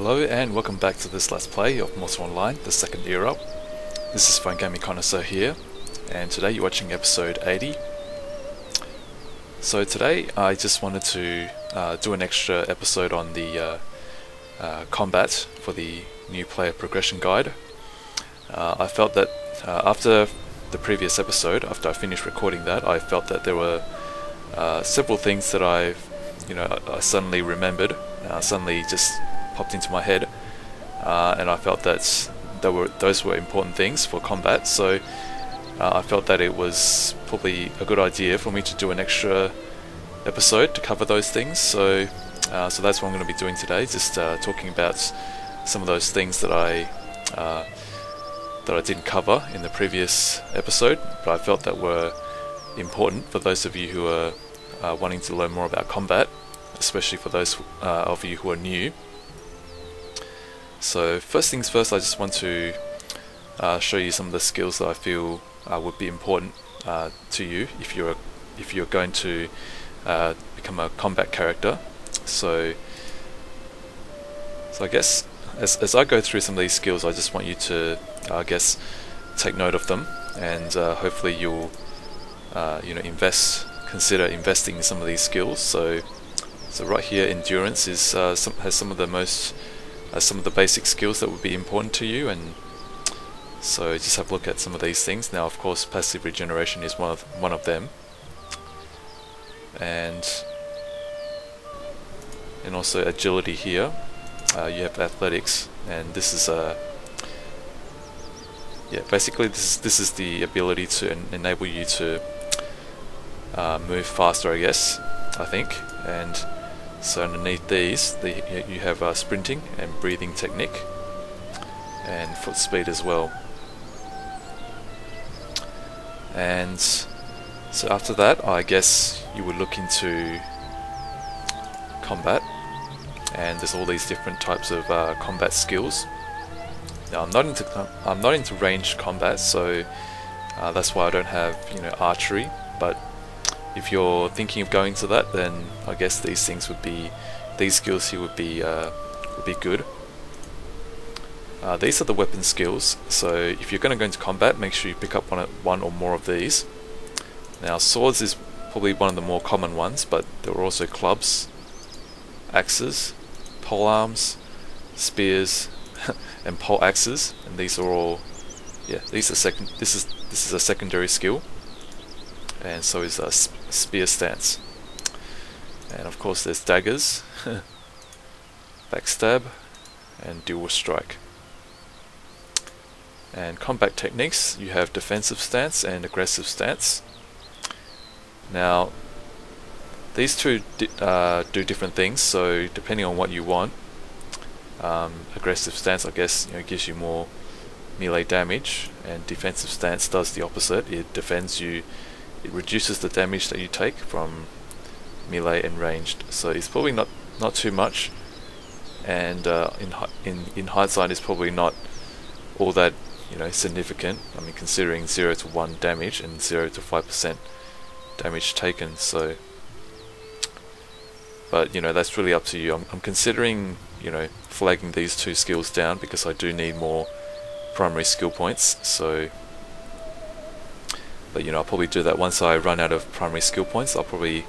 Hello and welcome back to this Let's Play of Mortal Online, the second era. This is Phone Gaming Connoisseur here, and today you're watching episode 80. So today I just wanted to do an extra episode on the combat for the new player progression guide. I felt that after the previous episode, after I finished recording that, I felt that there were several things that I suddenly remembered, suddenly just popped into my head, and I felt that those were important things for combat, so I felt that it was probably a good idea for me to do an extra episode to cover those things. So that's what I'm going to be doing today, just talking about some of those things that I didn't cover in the previous episode, but I felt that were important for those of you who are wanting to learn more about combat, especially for those of you who are new. So first things first, I just want to show you some of the skills that I feel would be important to you if you're going to become a combat character. So I guess as I go through some of these skills, I just want you to take note of them, and hopefully you'll consider investing in some of these skills. So right here, endurance has some of the basic skills that would be important to you, and so just have a look at some of these things. Now, of course, passive regeneration is one of them, and also agility here. You have athletics, and this is basically this is the ability to enable you to move faster, I think. And so underneath these, you have sprinting and breathing technique, and foot speed as well. And so after that, I guess you would look into combat, and there's all these different types of combat skills. Now, I'm not into ranged combat, so that's why I don't have archery. But if you're thinking of going to that, then I guess these skills here would be good. These are the weapon skills, so if you're going to go into combat, make sure you pick up one or more of these. Now, swords is probably one of the more common ones, but there are also clubs, axes, polearms, spears, and pole axes, and these are all this is a secondary skill, and so is a spear stance. And of course there's daggers, backstab, and dual strike. And combat techniques, you have defensive stance and aggressive stance. Now these two do different things, so depending on what you want, aggressive stance, I guess, gives you more melee damage, and defensive stance does the opposite. It defends you. It reduces the damage that you take from melee and ranged. So it's probably not too much, and in hindsight, it's probably not all that significant. I mean, considering 0 to 1 damage and 0 to 5% damage taken. So, but that's really up to you. I'm considering flagging these two skills down because I do need more primary skill points. So, but I'll probably do that once I run out of primary skill points. I'll probably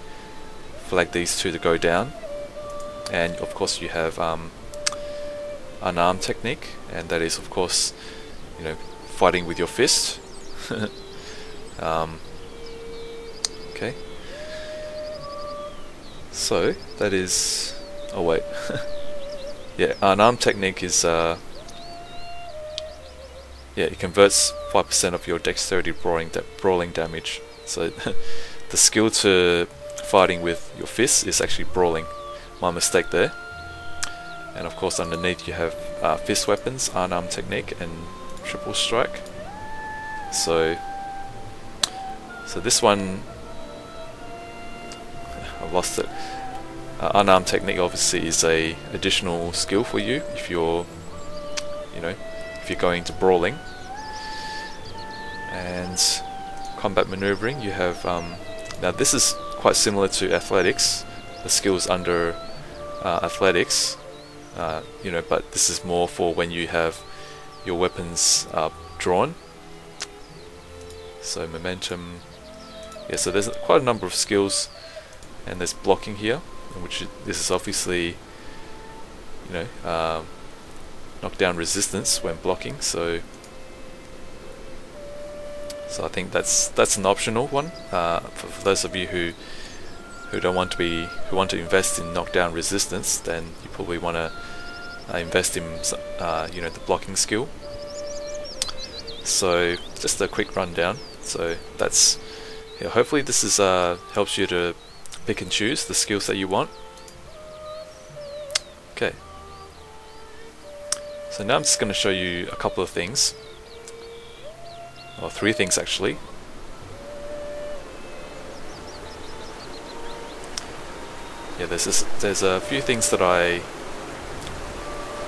flag these two to go down. And of course you have unarmed technique, and that is of course fighting with your fist. Okay, so that is unarmed technique is it converts 5% of your dexterity brawling damage. So the skill to fighting with your fists is actually brawling. My mistake there. And of course underneath you have fist weapons, unarmed technique, and triple strike. So this one, I've lost it. Unarmed technique obviously is a additional skill for you if you're going to brawling. And combat maneuvering, you have now this is quite similar to athletics. The skills under athletics you know, but this is more for when you have your weapons drawn. So momentum, yeah, so there's quite a number of skills, and there's blocking here, this is obviously, you know, knock down resistance when blocking, so I think that's an optional one for those of you who want to invest in knockdown resistance. Then you probably want to invest in you know, the blocking skill. So just a quick rundown. So that's, yeah, hopefully this is helps you to pick and choose the skills that you want. Okay. So now I'm just going to show you a couple of things, or three things actually. Yeah, there's a few things that I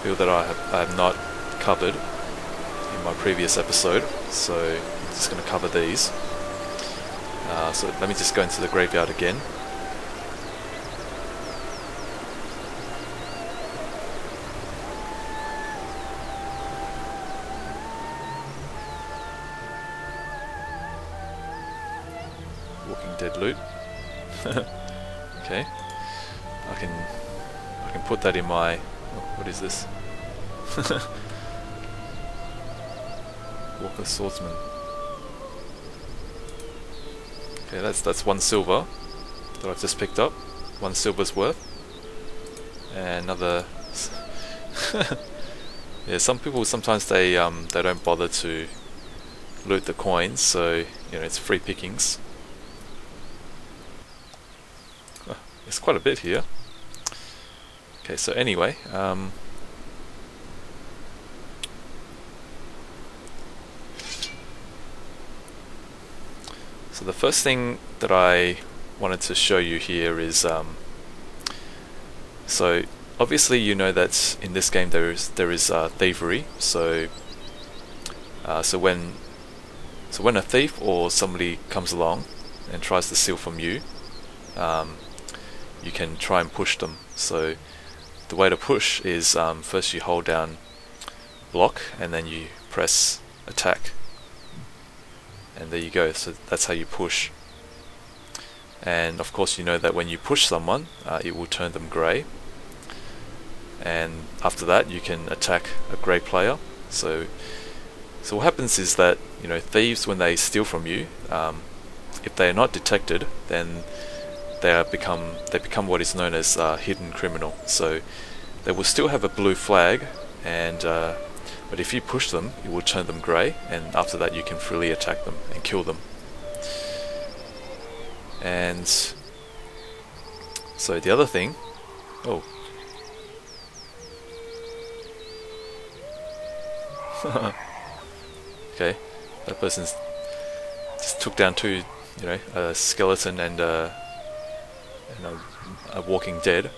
feel that I have not covered in my previous episode, so I'm just going to cover these. So let me just go into the graveyard again. Walking Dead loot. Okay. I can put that in my, oh, what is this? Walker Swordsman. Okay, that's 1 silver that I've just picked up. 1 silver's worth. And another. Yeah, some people sometimes they don't bother to loot the coins, so you know, it's free pickings. It's quite a bit here. Okay, so anyway, so the first thing that I wanted to show you here is, so obviously you know that in this game there is thievery. So when a thief or somebody comes along and tries to steal from you, you can try and push them. So the way to push is first you hold down block and then you press attack, and there you go. So that's how you push. And of course you know that when you push someone, it will turn them grey, and after that you can attack a grey player. So what happens is that, you know, thieves, when they steal from you, if they are not detected, then they become what is known as hidden criminal. So they will still have a blue flag, and but if you push them, it will turn them grey, and after that you can freely attack them and kill them. And so the other thing, oh, okay, that person's just took down 2, you know, a skeleton and a walking dead.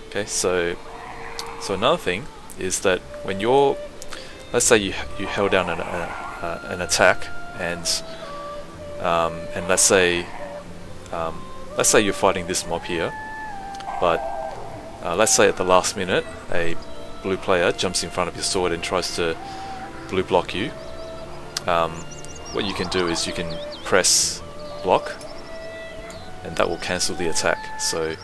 Okay, so another thing is that when you're, let's say you held down an attack, and let's say you're fighting this mob here, but let's say at the last minute a blue player jumps in front of your sword and tries to blue block you. What you can do is you can press block, and that will cancel the attack. So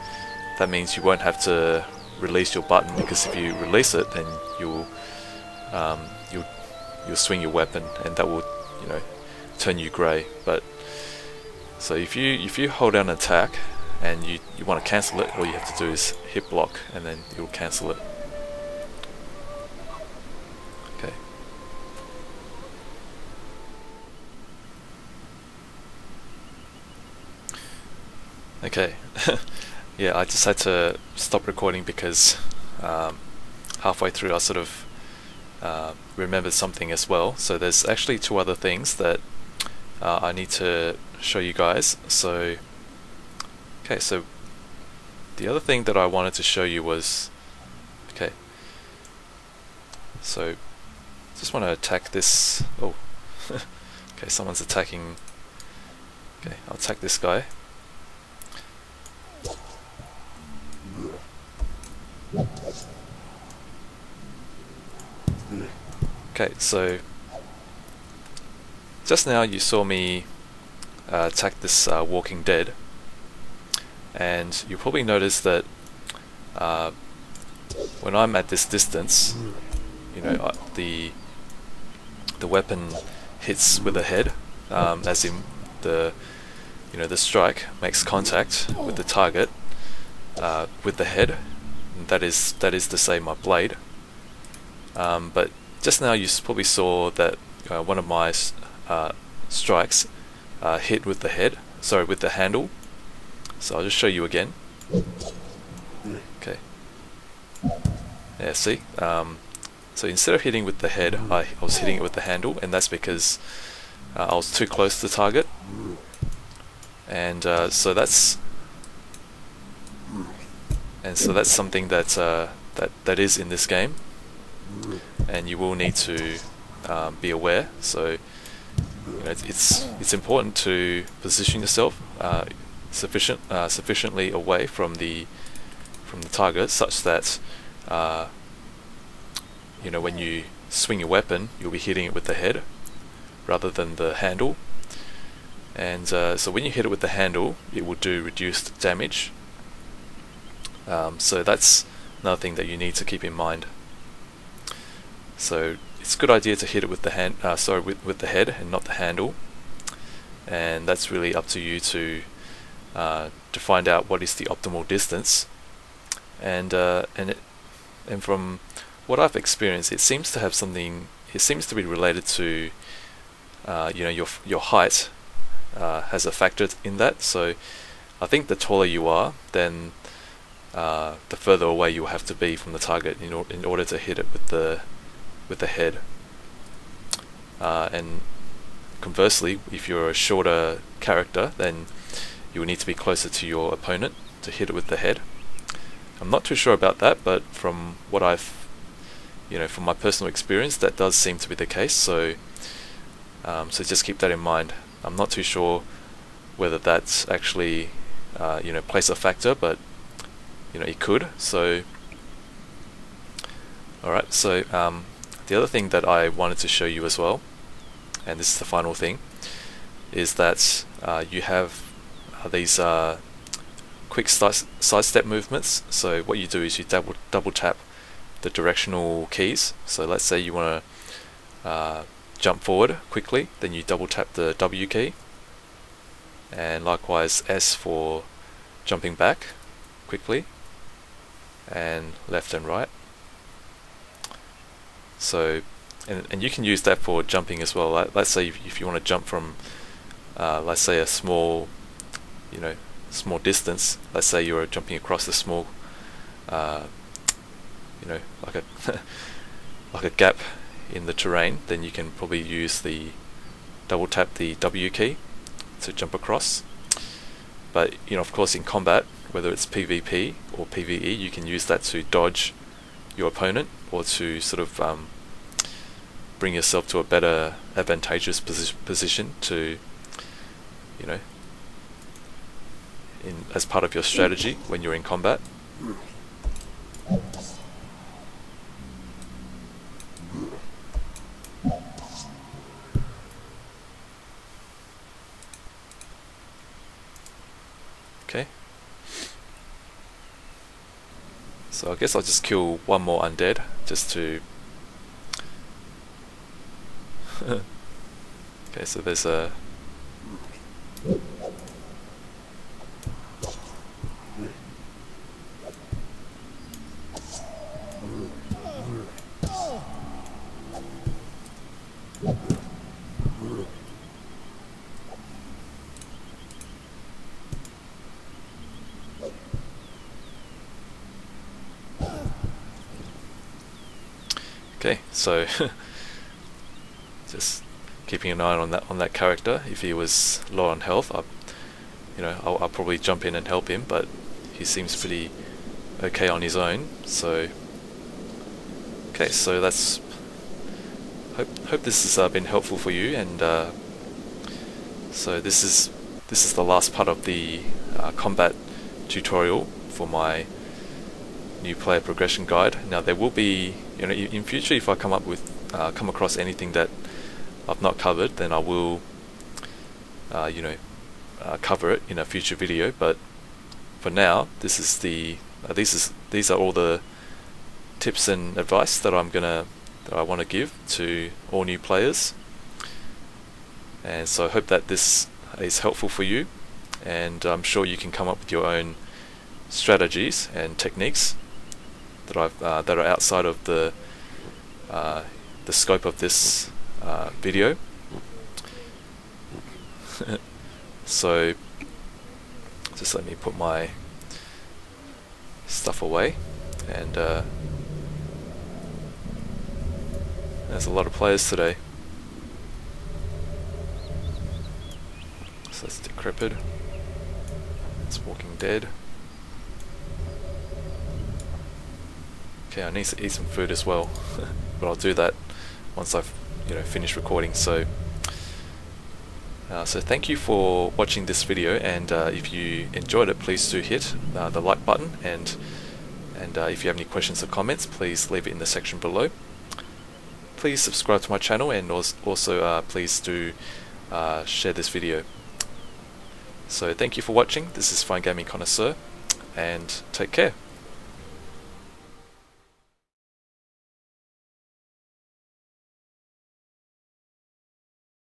that means you won't have to release your button, because if you release it, then you'll swing your weapon, and that will, you know, turn you grey. But so if you hold down an attack and you want to cancel it, all you have to do is hit block, and then you'll cancel it. Okay. Okay. Yeah, I just had to stop recording because halfway through I sort of remembered something as well. So there's actually 2 other things that I need to show you guys. So okay, so the other thing that I wanted to show you was, okay, so just want to attack this. Oh, okay, someone's attacking. Okay, I'll attack this guy. Okay, so just now you saw me attack this Walking Dead, and you probably noticed that when I'm at this distance, you know, the weapon hits with the head, as in the strike makes contact with the target with the head. And that is to say my blade. But just now you probably saw that one of my strikes hit with the head, sorry, with the handle. So I'll just show you again. Okay. Yeah, see? So instead of hitting with the head, I was hitting it with the handle, and that's because I was too close to the target. And so that's something that that is in this game, and you will need to be aware. So you know, it's important to position yourself sufficiently away from the target, such that you know, when you swing your weapon, you'll be hitting it with the head rather than the handle. And so when you hit it with the handle, it will do reduced damage. So that's another thing that you need to keep in mind. So it's a good idea to hit it with the with the head and not the handle. And that's really up to you to find out what is the optimal distance. And from what I've experienced, it seems to have something. It seems to be related to you know, your height has a factor in that. So I think the taller you are, then the further away you'll have to be from the target in order to hit it with the head. And conversely, if you're a shorter character, then you will need to be closer to your opponent to hit it with the head. I'm not too sure about that, but from what I've, you know, from my personal experience, that does seem to be the case. So so just keep that in mind. I'm not too sure whether that's actually you know, plays a factor, but you know, it could. So alright, so the other thing that I wanted to show you as well, and this is the final thing, is that you have these quick sidestep movements. So what you do is you double tap the directional keys. So let's say you want to jump forward quickly, then you double tap the W key, and likewise S for jumping back quickly, and left and right. So and you can use that for jumping as well. Let's say if you want to jump from let's say a small, you know, small distance. Let's say you're jumping across a small you know, like a like a gap in the terrain, then you can probably use the double tap the W key to jump across. But you know, of course, in combat, whether it's PvP or PvE, you can use that to dodge your opponent, or to sort of bring yourself to a better advantageous position to, you know, as part of your strategy when you're in combat. Okay. So I guess I'll just kill one more undead just to okay, so there's a okay, so just keeping an eye on that character. If he was low on health, I'll probably jump in and help him, but he seems pretty okay on his own. So okay, so that's hope this has been helpful for you. And so this is the last part of the combat tutorial for my new player progression guide. Now there will be, in future, if I come across anything that I've not covered, then I will cover it in a future video. But for now, this is these are all the tips and advice that I want to give to all new players. And so I hope that this is helpful for you, and I'm sure you can come up with your own strategies and techniques that are outside of the scope of this video. So just let me put my stuff away, and there's a lot of players today. So that's Decrepit. It's Walking Dead. Okay, I need to eat some food as well, but I'll do that once I've finished recording. So thank you for watching this video, and if you enjoyed it, please do hit the like button, and if you have any questions or comments, please leave it in the section below. Please subscribe to my channel, and also please do share this video. So thank you for watching. This is Fine Gaming Connoisseur, and take care.